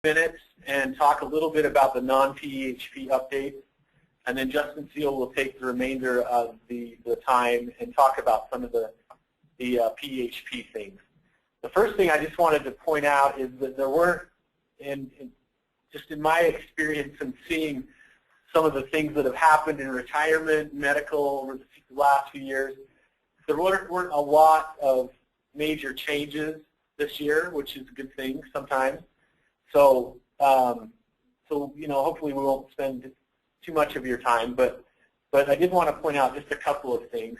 minutes and talk a little bit about the non-PEHP updates, and then Justin Seal will take the remainder of the time and talk about some of the PEHP things. The first thing I just wanted to point out is that there weren't, just in my experience and seeing some of the things that have happened in retirement, medical over the last few years, there weren't a lot of major changes this year, which is a good thing sometimes. So, you know, hopefully we won't spend too much of your time, but I did want to point out just a couple of things.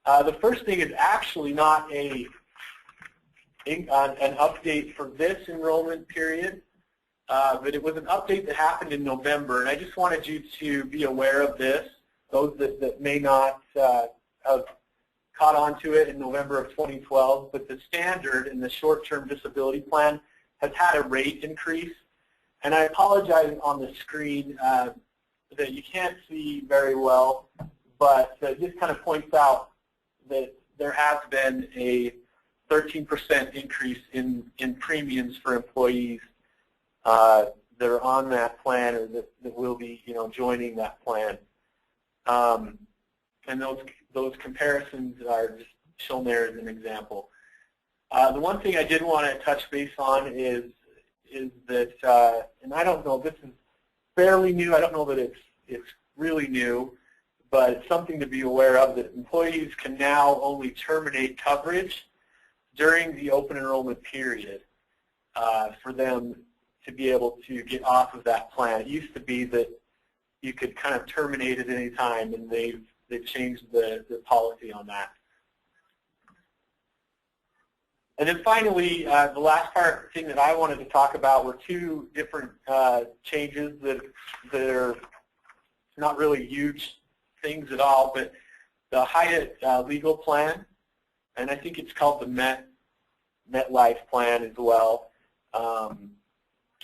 The first thing is actually not an update for this enrollment period, but it was an update that happened in November, and I just wanted you to be aware of this, those that may not have caught on to it in November of 2012, but the standard in the short-term disability plan has had a rate increase. And I apologize on the screen that you can't see very well, but it just kind of points out that there has been a 13% increase in premiums for employees that are on that plan or that will be, you know, joining that plan. And those comparisons are just shown there as an example. The one thing I did want to touch base on is that, and I don't know, this is fairly new. I don't know that it's really new, but it's something to be aware of, that employees can now only terminate coverage during the open enrollment period for them to be able to get off of that plan. It used to be that you could kind of terminate at any time, and they've changed the policy on that. And then finally, the last thing that I wanted to talk about were two different changes that are not really huge things at all, but the Hyatt legal plan, and I think it's called the MetLife plan as well.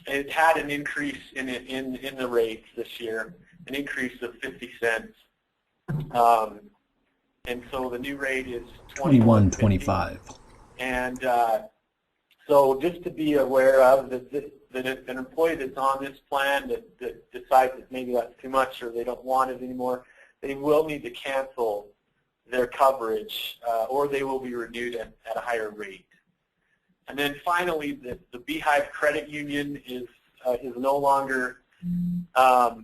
It had an increase in the rates this year, an increase of 50 cents. And so the new rate is $21.25. And so just to be aware of that an employee that's on this plan that decides that maybe that's too much or they don't want it anymore, they will need to cancel their coverage or they will be renewed at a higher rate. And then finally, the Beehive Credit Union is no longer, I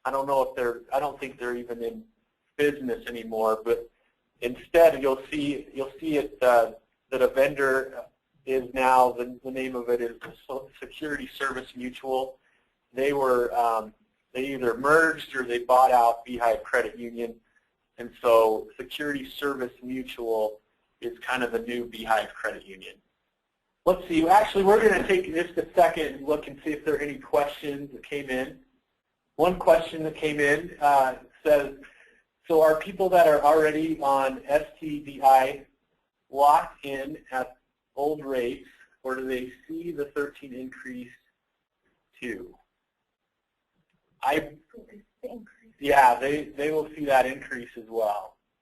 don't think they're even in business anymore, but instead you'll see it that a vendor is now, the name of it is Security Service Mutual. They either merged or they bought out Beehive Credit Union, and so Security Service Mutual is kind of the new Beehive Credit Union. Let's see, actually we're going to take just a second and look and see if there are any questions that came in. One question that came in says, so are people that are already on STDI locked in at old rates, or do they see the 13 increase too? Yeah, they will see that increase as well.